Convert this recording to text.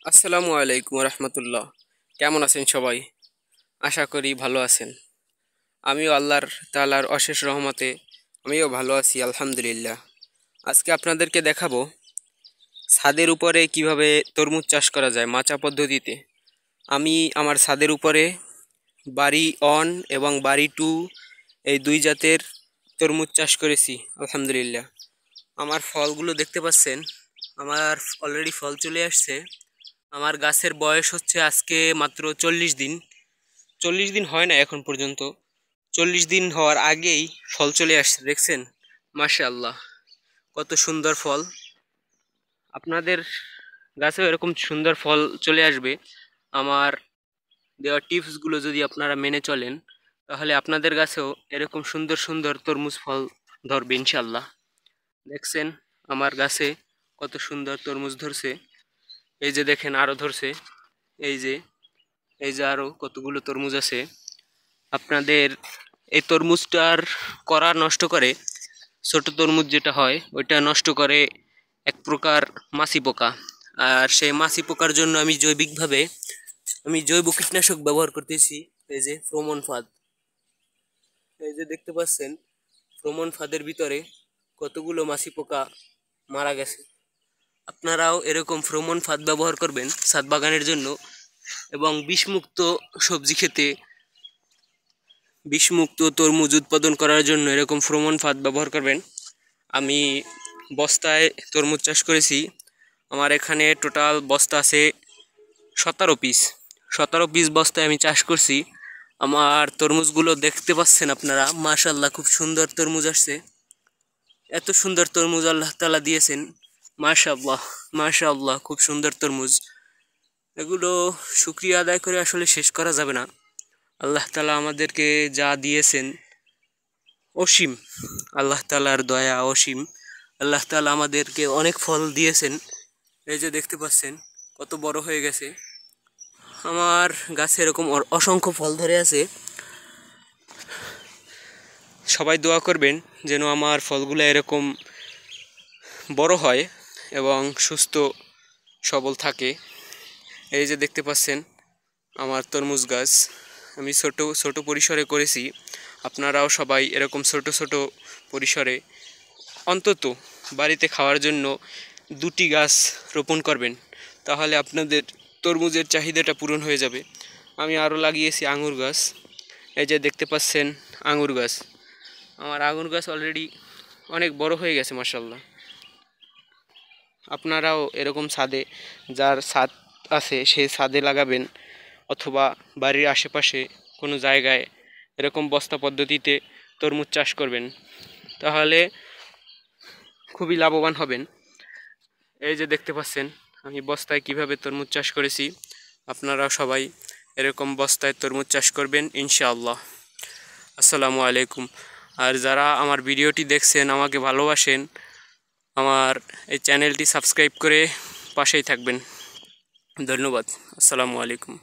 আসসালামু আলাইকুম রহমতুল্লাহ। কেমন আছেন সবাই? আশা করি ভালো আছেন। আমিও আল্লাহর তাআলার অশেষ রহমতে আমিও ভালো আছি আলহামদুলিল্লাহ। আজকে আপনাদেরকে দেখাবো ছাদের উপরে কিভাবে তরমুজ চাষ করা যায় মাচা পদ্ধতিতে। আমি আমার ছাদের উপরে বাড়ি অন এবং বাড়ি টু এই দুই জাতের তরমুজ চাষ করেছি আলহামদুলিল্লাহ। আমার ফলগুলো দেখতে পাচ্ছেন, আমার অলরেডি ফল চলে আসছে। আমার গাছের বয়স হচ্ছে আজকে মাত্র 40 দিন। 40 দিন হয় না এখন পর্যন্ত, 40 দিন হওয়ার আগেই ফল চলে আসছে, দেখছেন? মাশাআল্লাহ, কত সুন্দর ফল! আপনাদের গাছেও এরকম সুন্দর ফল চলে আসবে আমার দেওয়া টিপসগুলো যদি আপনারা মেনে চলেন, তাহলে আপনাদের গাছেও এরকম সুন্দর সুন্দর তরমুজ ফল ধরবে ইনশাল্লাহ। দেখছেন আমার গাছে কত সুন্দর তরমুজ ধরছে। এই যে দেখেন আরো ধরছে, এই যে এই যে আরো কতগুলো তরমুজ আছে। আপনাদের এই তরমুজটার করা নষ্ট করে, ছোট তরমুজ যেটা হয় ওইটা নষ্ট করে এক প্রকার মাছি পোকা। আর সেই মাছি পোকার জন্য আমি জৈব কীটনাশক ব্যবহার করতেছি। এই যে ফ্রোমন ফাদ, এই যে দেখতে পাচ্ছেন ফ্রোমন ফাদের ভিতরে কতগুলো মাছি পোকা মারা গেছে। আপনারাও এরকম ফ্রোমন ফাদ ব্যবহার করবেন ছাদ বাগানের জন্য, এবং বিষমুক্ত সবজি খেতে, বিষমুক্ত তরমুজ উৎপাদন করার জন্য এরকম ফ্রোমন ফাদ ব্যবহার করবেন। আমি বস্তায় তরমুজ চাষ করেছি। আমার এখানে টোটাল বস্তা আছে 17 পিস। 17 পিস বস্তায় আমি চাষ করছি। আমার তরমুজগুলো দেখতে পাচ্ছেন আপনারা, মাশাআল্লাহ, খুব সুন্দর তরমুজ আসছে। এত সুন্দর তরমুজ আল্লাহ তাআলা দিয়েছেন, মাশাআল্লাহ মাশাআল্লাহ, খুব সুন্দর তরমুজ। এগুলো শুকরিয়া আদায় করে আসলে শেষ করা যাবে না। আল্লাহ তাআলা আমাদেরকে যা দিয়েছেন অসীম, আল্লাহ তাআলার দয়া অসীম। আল্লাহ তাআলা আমাদেরকে অনেক ফল দিয়েছেন। এই যে দেখতে পাচ্ছেন কত বড় হয়ে গেছে আমার গাছে, এরকম অসংখ্য ফল ধরে আছে। সবাই দোয়া করবেন যেন আমার ফলগুলো এরকম বড় হয় এবং সুস্থ সবল থাকে। এই যে দেখতে পাচ্ছেন আমার তরমুজ গাছ আমি ছোট ছোট পরিসরে করেছি। আপনারাও সবাই এরকম ছোট ছোট পরিসরে অন্তত বাড়িতে খাওয়ার জন্য 2টি গাছ রোপণ করবেন, তাহলে আপনাদের তরমুজের চাহিদাটা পূরণ হয়ে যাবে। আমি আরও লাগিয়েছি আঙুর গাছ। এই যে দেখতে পাচ্ছেন আঙুর গাছ, আমার আঙুর গাছ অলরেডি অনেক বড় হয়ে গেছে মাশাআল্লাহ। আপনারাও এরকম ছাদে, যার ছাদ আছে সেই ছাদে লাগাবেন, অথবা বাড়ির আশেপাশে কোনো জায়গায় এরকম বস্তা পদ্ধতিতে তরমুজ চাষ করবেন, তাহলে খুবই লাভবান হবেন। এই যে দেখতে পাচ্ছেন আমি বস্তায় কিভাবে তরমুজ চাষ করেছি। আপনারাও সবাই এরকম বস্তায় তরমুজ চাষ করবেন ইনশাআল্লাহ। আসসালামু আলাইকুম। আর যারা আমার ভিডিওটি দেখছেন, আমাকে ভালোবাসেন, আমার এই চ্যানেলটি সাবস্ক্রাইব করে পাশেই থাকবেন। ধন্যবাদ। আসসালামু আলাইকুম।